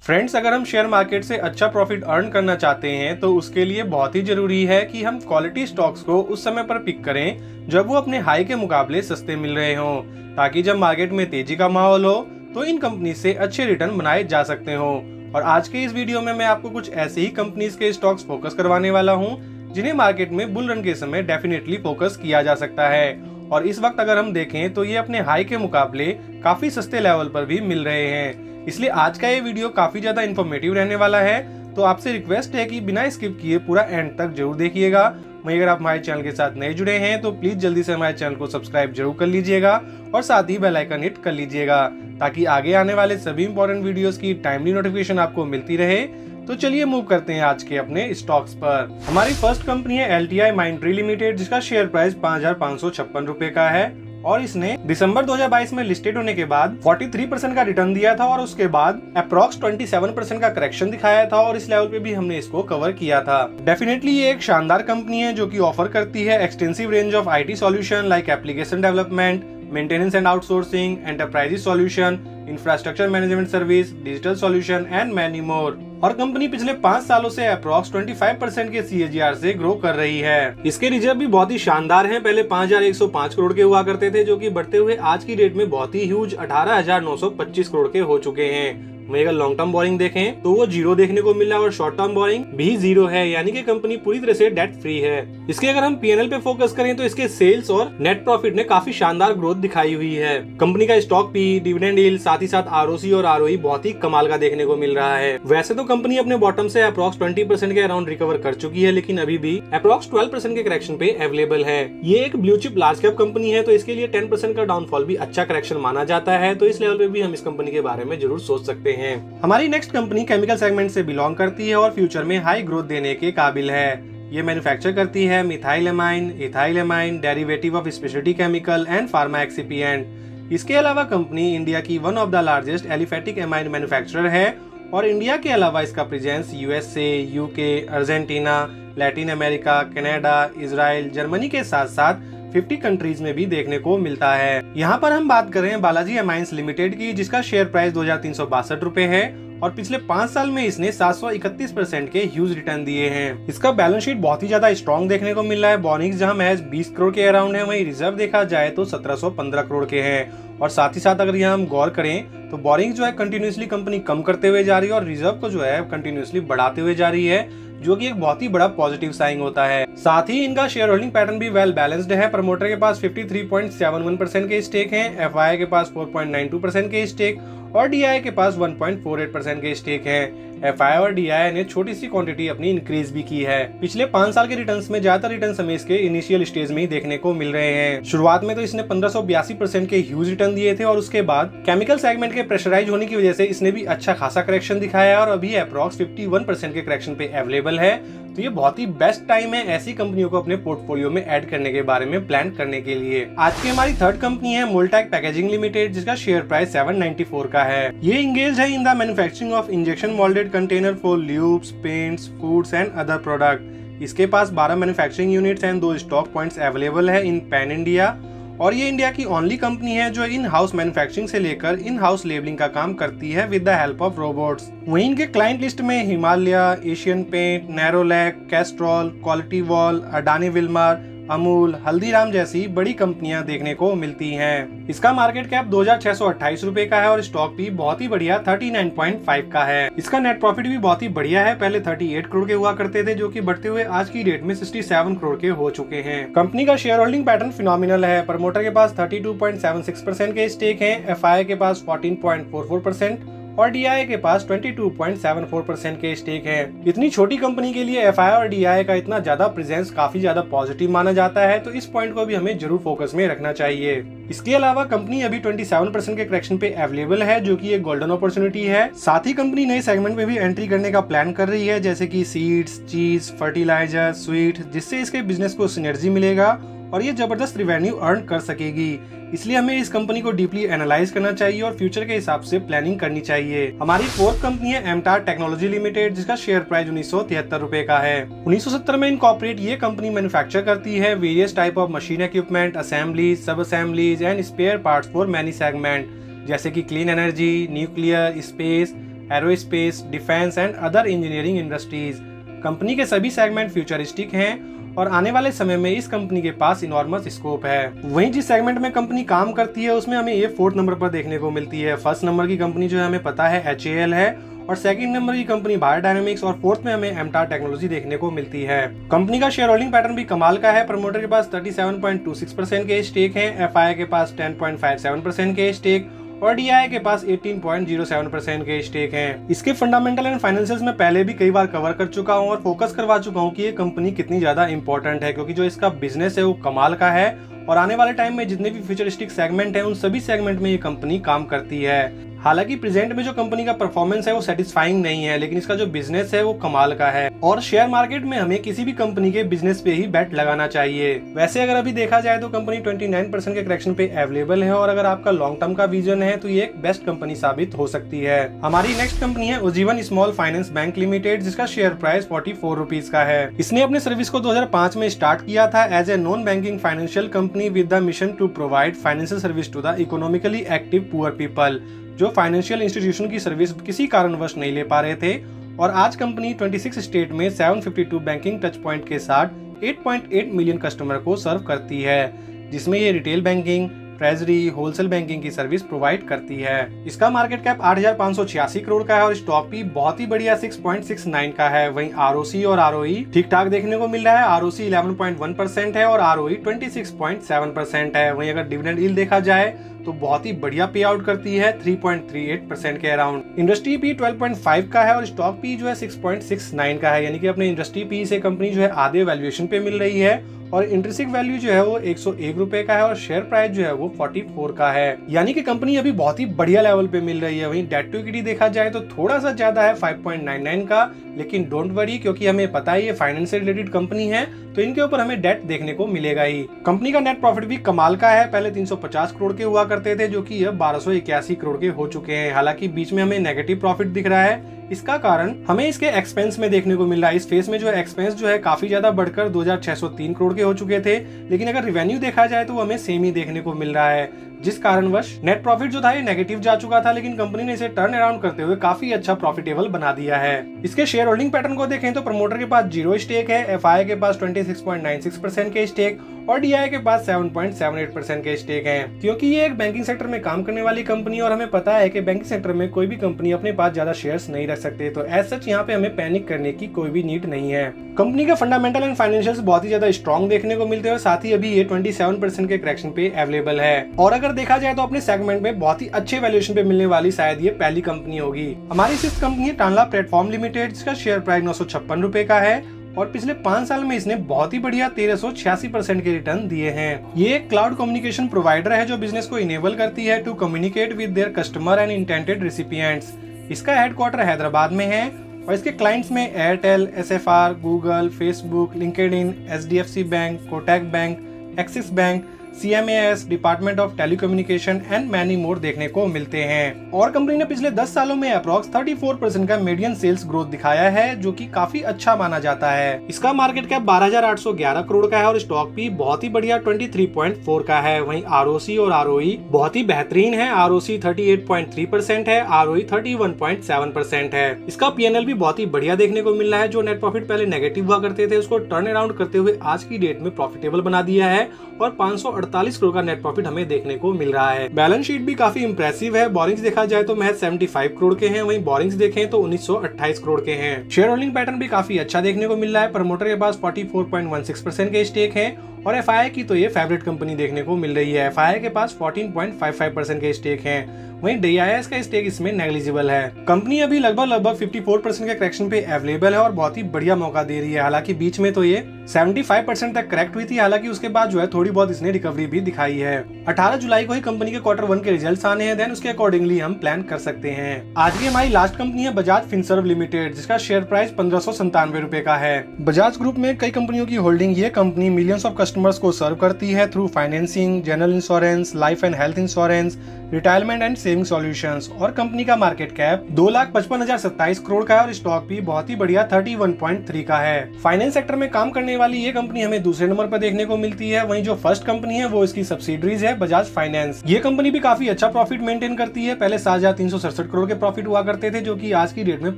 Friends, अगर हम share market से अच्छा प्रॉफिट अर्न करना चाहते हैं तो उसके लिए बहुत ही जरूरी है कि हम क्वालिटी स्टॉक्स को उस समय पर पिक करें जब वो अपने हाई के मुकाबले सस्ते मिल रहे हों, ताकि जब मार्केट में तेजी का माहौल हो तो इन कंपनी से अच्छे रिटर्न बनाए जा सकते हों। और आज के इस वीडियो में मैं आपको कुछ ऐसे ही कंपनीज के स्टॉक्स फोकस करवाने वाला हूँ जिन्हें मार्केट में बुल रन के समय डेफिनेटली फोकस किया जा सकता है। और इस वक्त अगर हम देखें तो ये अपने हाई के मुकाबले काफी सस्ते लेवल पर भी मिल रहे हैं। इसलिए आज का ये वीडियो काफी ज्यादा इन्फॉर्मेटिव रहने वाला है, तो आपसे रिक्वेस्ट है कि बिना स्किप किए पूरा एंड तक जरूर देखिएगा। वहीं अगर आप हमारे चैनल के साथ नए जुड़े हैं तो प्लीज जल्दी से हमारे चैनल को सब्सक्राइब जरूर कर लीजिएगा और साथ ही बेल आइकन हिट कर लीजिएगा ताकि आगे आने वाले सभी इंपॉर्टेंट वीडियोस की टाइमली नोटिफिकेशन आपको मिलती रहे। तो चलिए मूव करते हैं आज के अपने स्टॉक्स पर। हमारी फर्स्ट कंपनी है LTI माइंडट्री लिमिटेड, जिसका शेयर प्राइस 5,556 रुपए का है और इसने दिसंबर 2022 में लिस्टेड होने के बाद 43% का रिटर्न दिया था और उसके बाद अप्रॉक्स 27% का करेक्शन दिखाया था और इस लेवल पे भी हमने इसको कवर किया था। डेफिनेटली ये एक शानदार कंपनी है जो कि ऑफर करती है extensive range of IT solution like application development, maintenance and outsourcing, enterprise solution, infrastructure management service, digital solution and many मोर। और कंपनी पिछले 5 सालों से अप्रॉक्स 25% के CAGR से ग्रो कर रही है। इसके रिजर्व भी बहुत ही शानदार हैं। पहले 5,105 करोड़ के हुआ करते थे जो कि बढ़ते हुए आज की डेट में बहुत ही ह्यूज 18,925 करोड़ के हो चुके हैं। वहीं अगर लॉन्ग टर्म बोरिंग देखें तो वो 0 देखने को मिला और शॉर्ट टर्म बोरिंग भी 0 है, यानी कि कंपनी पूरी तरह से डेट फ्री है। इसके अगर हम P&L पे फोकस करें तो इसके सेल्स और नेट प्रॉफिट ने काफी शानदार ग्रोथ दिखाई हुई है। कंपनी का स्टॉक पी, डिविडेंड यील्ड, साथ ही साथ ROC और ROE बहुत ही कमाल का देखने को मिल रहा है। वैसे तो कंपनी अपने बॉटम से अप्रॉक्स 20% के अराउंड रिकवर कर चुकी है, लेकिन अभी भी अप्रॉक्स 12% के करेक्शन पे अवेलेबल है। ये एक blue chip large cap company है तो इसके लिए 10% का डाउनफॉल भी अच्छा करेक्शन माना जाता है, तो इस लेवल पे भी हम इस कंपनी के बारे में जरूर सोच सकते हैं। हमारी नेक्स्ट कंपनी केमिकल सेगमेंट से बिलोंग करती है और फ्यूचर में हाई ग्रोथ देने के काबिल है। ये मैन्युफैक्चर करती है methylamine, ethylamine, derivative of speciality chemical and pharma excipient. इसके अलावा कंपनी इंडिया की one of the largest aliphatic amine manufacturer है और इंडिया के अलावा इसका presence USA, UK, Argentina, Latin America, Canada, Israel, Germany के साथ साथ 50 कंट्रीज में भी देखने को मिलता है। यहाँ पर हम बात कर रहे हैं बालाजी एमाइंस लिमिटेड की, जिसका शेयर प्राइस 2,362 रुपए है और पिछले 5 साल में इसने 731% के ह्यूज रिटर्न दिए हैं। इसका बैलेंस शीट बहुत ही ज्यादा स्ट्रॉन्ग देखने को मिल रहा है। बोरिंग्स जहां महज 20 करोड़ के अराउंड है, वहीं रिजर्व देखा जाए तो 1715 करोड़ के हैं। और साथ ही साथ अगर यहाँ हम गौर करें तो बोरिंग जो है कंटिन्यूसली कंपनी कम करते हुए जा रही है और रिजर्व को जो है कंटिन्यूसली बढ़ाते हुए जा रही है, जो कि एक बहुत ही बड़ा पॉजिटिव साइन होता है। साथ ही इनका शेयर होल्डिंग पैटर्न भी वेल बैलेंस्ड है। प्रमोटर के पास 53.71% के स्टेक हैं, FI के पास 4.92% के स्टेक और DI के पास 1.48% के स्टेक हैं। FI और DI ने छोटी सी क्वांटिटी अपनी इंक्रीज भी की है। पिछले 5 साल के रिटर्न्स में ज्यादातर रिटर्न्स हमें इसके इनिशियल स्टेज में ही देखने को मिल रहे हैं। शुरुआत में तो इसने 1582% के ह्यूज रिटर्न दिए थे और उसके बाद केमिकल सेगमेंट के प्रेशराइज होने की वजह से इसने भी अच्छा खासा करेक्शन दिखाया और अभी अप्रॉक्स 51% के करेक्शन पे अवेलेबल है। तो ये बहुत ही बेस्ट टाइम है ऐसी कंपनियों को अपने पोर्टफोलियो में ऐड करने के बारे में प्लान करने के लिए। आज की हमारी थर्ड कंपनी है मोल्टेक पैकेजिंग लिमिटेड, जिसका शेयर प्राइस 794 का है। ये इंगेज है in the manufacturing of injection moulded container for lubes, paints, foods and other product. इसके पास 12 manufacturing units and 2 stock points available है इन पैन इंडिया और ये इंडिया की ओनली कंपनी है जो इन हाउस मैन्युफैक्चरिंग से लेकर इन हाउस लेबलिंग का काम करती है with the help of robots. वहीं इनके क्लाइंट लिस्ट में Himalaya, Asian paint, Nerolac, Castrol, Quality Wall, Adani Wilmar, Amul, Haldiram जैसी बड़ी कंपनियां देखने को मिलती हैं। इसका मार्केट कैप 2,628 रुपए का है और स्टॉक भी बहुत ही बढ़िया 39.5 का है। इसका नेट प्रॉफिट भी बहुत ही बढ़िया है। पहले 38 करोड़ के हुआ करते थे जो कि बढ़ते हुए आज की डेट में 67 करोड़ के हो चुके हैं। कंपनी का शेयर होल्डिंग पैटर्न फिनोमिनल है। प्रमोटर के पास 32.76% के स्टेक है, FI के पास 14.44% और DI के पास 22.74% के स्टेक है। इतनी छोटी कंपनी के लिए FI और DI का इतना ज्यादा प्रेजेंस काफी ज्यादा पॉजिटिव माना जाता है, तो इस पॉइंट को भी हमें जरूर फोकस में रखना चाहिए। इसके अलावा कंपनी अभी 27% के करेक्शन पे अवेलेबल है, जो कि एक गोल्डन अपॉर्चुनिटी है। साथ ही कंपनी नए सेगमेंट में भी एंट्री करने का प्लान कर रही है, जैसे कि सीड्स, चीज, फर्टिलाइजर, स्वीट, जिससे इसके बिजनेस को सिनर्जी मिलेगा और ये जबरदस्त रिवेन्यू अर्न कर सकेगी। इसलिए हमें इस कंपनी को डीपली एनालाइज करना चाहिए और फ्यूचर के हिसाब से प्लानिंग करनी चाहिए। हमारी फोर्थ कंपनी है एमटार टेक्नोलॉजी लिमिटेड, जिसका शेयर प्राइस 1973 रुपए का है। 1970 में इनकॉर्पोरेट ये कंपनी मैन्युफैक्चर करती है various type of machine equipment, assemblies, sub assemblies and spare parts for many segment, जैसे कि clean energy, nuclear, space, aerospace, defence and other engineering industries. Company के सभी सेगमेंट फ्यूचरिस्टिक हैं और आने वाले समय में इस कंपनी के पास इनॉर्मस स्कोप है। वहीं जिस सेगमेंट में कंपनी काम करती है उसमें हमें ये 4th नंबर पर देखने को मिलती है। फर्स्ट नंबर की कंपनी जो है हमें पता है HAL है और सेकंड नंबर की कंपनी बायो डायनेमिक्स और 4th में हमें एमटार टेक्नोलॉजी देखने को मिलती है। कंपनी का शेयर होल्डिंग पैटर्न भी कमाल का है। प्रमोटर के पास 37.26% के स्टेक हैं, FI के पास 10.57% के स्टेक और DII के पास 18.07% के स्टेक हैं। इसके फंडामेंटल एंड फाइनेंशियल्स में पहले भी कई बार कवर कर चुका हूं और फोकस करवा चुका हूं कि ये कंपनी कितनी ज्यादा इंपॉर्टेंट है, क्योंकि जो इसका बिजनेस है वो कमाल का है और आने वाले टाइम में जितने भी फ्यूचरिस्टिक सेगमेंट हैं उन सभी सेगमेंट में ये कंपनी काम करती है। हालांकि प्रेजेंट में जो कंपनी का परफॉर्मेंस है वो सेटिस्फाइंग नहीं है, लेकिन इसका जो बिजनेस है वो कमाल का है और शेयर मार्केट में हमें किसी भी कंपनी के बिजनेस पे ही बेट लगाना चाहिए। वैसे अगर अभी देखा जाए तो कंपनी 29% के करेक्शन पे अवेलेबल है और अगर आपका लॉन्ग टर्म का विजन है तो ये एक बेस्ट कंपनी साबित हो सकती है। हमारी नेक्स्ट कंपनी है Ujjivan small finance bank limited, जिसका शेयर प्राइस 44 रुपीज का है। इसने अपने सर्विस को 2005 में स्टार्ट किया था as a non banking financial company with the mission to provide financial service to the economically active poor people, जो फाइनेंशियल इंस्टीट्यूशन की सर्विस किसी कारणवश नहीं ले पा रहे थे। और आज कंपनी 26 स्टेट में 752 बैंकिंग टच पॉइंट के साथ 8.8 मिलियन कस्टमर को सर्व करती है, जिसमें ये retail banking, treasury, wholesale banking की सर्विस प्रोवाइड करती है। इसका मार्केट कैप 8,586 करोड़ का है और स्टॉक भी बहुत ही बढ़िया 6.69 का है। वहीं ROC और ROE ठीक ठाक देखने को मिल रहा है। ROC 11.1% है और ROE 26.7% है। वहीं अगर डिविडेंड यील्ड देखा जाए तो बहुत ही बढ़िया पे आउट करती है 3.38% के अराउंड। इंडस्ट्री पी 12.5 का है और स्टॉक पी जो है 6.69 का है, यानी कि अपने इंडस्ट्री पी से कंपनी जो है आधे वैल्यूएशन पे मिल रही है और इंट्रिंसिक वैल्यू जो है वो 101 रुपए का है और शेयर प्राइस जो है वो 44 का है, यानी कि कंपनी अभी बहुत ही बढ़िया लेवल पे मिल रही है। वहीं डेट टू इक्विटी देखा जाए तो थोड़ा सा ज्यादा है 5.99 का, लेकिन डोंट वरी क्योंकि हमें पता है ये फाइनेंस से रिलेटेड कंपनी है तो इनके ऊपर हमें डेट देखने को मिलेगा ही। कंपनी का नेट प्रॉफिट भी कमाल का है। पहले 350 करोड़ के हुआ करते थे जो कि अब 1281 करोड़ के हो चुके हैं। हालांकि बीच में हमें नेगेटिव प्रॉफिट दिख रहा है, इसका कारण हमें इसके एक्सपेंस में देखने को मिल रहा है। इस फेज में जो एक्सपेंस जो है काफी ज्यादा बढ़कर 2603 करोड़ के हो चुके थे, लेकिन अगर रिवेन्यू देखा जाए तो हमें सेम ही देखने को मिल रहा है, जिस कारणवश नेट प्रॉफिट जो था ये नेगेटिव जा चुका था, लेकिन कंपनी ने इसे टर्न अराउंड करते हुए काफी अच्छा प्रॉफिटेबल बना दिया है। इसके शेयर होल्डिंग पैटर्न को देखें तो प्रमोटर के पास 0 स्टेक है, FI के पास 26.96% के स्टेक और DII के पास 7.78% के स्टेक हैं। क्योंकि ये एक बैंकिंग सेक्टर में काम करने वाली कंपनी और हमें पता है कि बैंकिंग सेक्टर में कोई भी कंपनी अपने पास ज्यादा शेयर्स नहीं रख सकते, तो एज सच यहाँ पे हमें पैनिक करने की कोई भी नीड नहीं है। कंपनी का फंडामेंटल एंड फाइनेंशियल्स बहुत ही ज्यादा स्ट्रॉन्ग देखने को मिलते हैं और साथ ही अभी ये 27% के करेक्शन पे अवेलेबल है और अगर देखा जाए तो अपने सेगमेंट में बहुत ही अच्छे वैल्यूएशन पे मिलने वाली शायद ये पहली कंपनी होगी। हमारी सिक्स्थ कंपनी है टानला प्लेटफॉर्म लिमिटेड, जिसका शेयर प्राइस 956 रुपए का है और पिछले 5 साल में इसने बहुत ही बढ़िया 1386% के रिटर्न दिए हैं। ये एक क्लाउड कम्युनिकेशन प्रोवाइडर है जो बिजनेस को इनेबल करती है to communicate with their customer and intended recipients. इसका हेडक्वार्टर हैदराबाद में है और इसके क्लाइंट्स में Airtel, SFR, Google, Facebook, LinkedIn, HDFC bank, Kotak bank, Axis bank, CMAS, department of telecommunication and many more देखने को मिलते हैं। और कंपनी ने पिछले 10 सालों में अप्रॉक्स 34% का मीडियन सेल्स ग्रोथ दिखाया है, जो कि काफी अच्छा माना जाता है। इसका मार्केट कैप 12,811 करोड़ का है और स्टॉक भी बहुत ही बढ़िया 23.4 का है। वहीं ROC और ROE बहुत ही बेहतरीन है। ROC 38.3% है, ROE 31.7% है। इसका PNL भी बहुत ही बढ़िया देखने को मिल रहा है। जो नेट प्रॉफिट पहले नेगेटिव हुआ करते थे उसको टर्न अराउंड करते हुए आज की डेट में प्रॉफिटेबल बना दिया है और 548 करोड़ का नेट प्रॉफिट हमें देखने को मिल रहा है। बैलेंस शीट भी काफी इंप्रेसिव है। बोरिंग्स देखा जाए तो महज 75 करोड़ के हैं, वहीं बोरिंग्स देखें तो 1928 करोड़ के हैं। शेयर होल्डिंग पैटर्न भी काफी अच्छा देखने को मिल रहा है। प्रमोटर के पास 44.16% के स्टेक है और FI की तो ये फेवरेट कंपनी देखने को मिल रही है। FI के पास 14.55% के स्टेक हैं। वहीं DIS का स्टेक इसमें नेग्लिजिबल है। कंपनी अभी लगभग 54% के करेक्शन पे अवेलेबल है और बहुत ही बढ़िया मौका दे रही है। हालांकि बीच में तो ये 75% तक करेक्ट हुई थी, हालांकि उसके बाद जो है थोड़ी बहुत इसने रिकवरी भी दिखाई है। 18 जुलाई को ही कंपनी के Q1 के रिजल्ट्स आने हैं, देन उसके अकॉर्डिंगली हम प्लान कर सकते हैं। आज की हमारी लास्ट कंपनी है बजाज फिनसर्व लिमिटेड, जिसका शेयर प्राइस 1597 रुपए का है। बजाज ग्रुप में कई कंपनियों की होल्डिंग ये कंपनी मिलियंस ऑफ कस्टमर्स को सर्व करती है through financing, general insurance, life and health insurance, retirement and saving solutions और कंपनी का मार्केट कैप 2,55,027 करोड़ का है और स्टॉक भी बहुत ही बढ़िया 31.3 का है। फाइनेंस सेक्टर में काम करने वाली ये कंपनी हमें दूसरे नंबर पर देखने को मिलती है। वहीं जो फर्स्ट कंपनी है वो इसकी सब्सिडरीज है बजाज फाइनेंस। ये कंपनी भी काफी अच्छा प्रॉफिट मेंटेन करती है। पहले 7,367 करोड़ के प्रॉफिट हुआ करते थे, जो कि आज की डेट में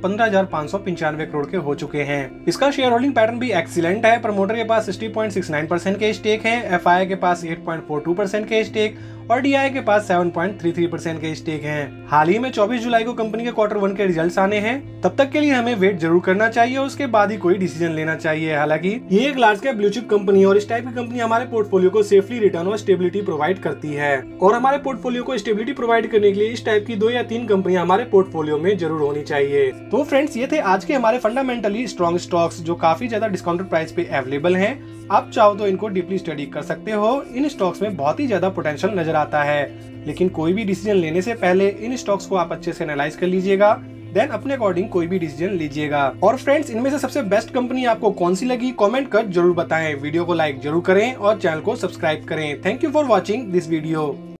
15,595 करोड़ के हो चुके हैं। इसका शेयर होल्डिंग पैटर्न भी एक्सीलेंट है। प्रमोटर के पास 60.69% के स्टेक है, एफआई के पास 8.42% के स्टेक और डीआई के पास 7.33% के स्टेक हैं। हाल ही में 24 जुलाई को कंपनी के Q1 के रिजल्ट्स आने हैं। तब तक के लिए हमें वेट जरूर करना चाहिए और उसके बाद ही कोई डिसीजन लेना चाहिए। हालांकि ये एक large cap blue chip company है और इस टाइप की कंपनी हमारे पोर्टफोलियो को सेफली रिटर्न और स्टेबिलिटी प्रोवाइड करती है। और हमारे पोर्टफोलियो को स्टेबिलिटी प्रोवाइड करने के लिए इस टाइप की 2 या 3 कंपनियां हमारे पोर्टफोलियो में जरूर होनी चाहिए। तो फ्रेंड्स, ये थे आज के हमारे फंडामेंटली स्ट्रॉन्ग स्टॉक्स जो काफी ज्यादा डिस्काउंटेड प्राइस पे अवेलेबल हैं। आप चाहो तो इनको डीपली स्टडी कर सकते हो। इन स्टॉक्स में बहुत ही ज्यादा पोटेंशियल नजर आता है, लेकिन कोई भी डिसीजन लेने से पहले इन स्टॉक्स को आप अच्छे से एनालाइज कर लीजिएगा, देन अपने अकॉर्डिंग कोई भी डिसीजन लीजिएगा। और फ्रेंड्स, इनमें से सबसे बेस्ट कंपनी आपको कौन सी लगी कमेंट कर जरूर बताएं। वीडियो को लाइक जरूर करें और चैनल को सब्सक्राइब करें। Thank you for watching this video.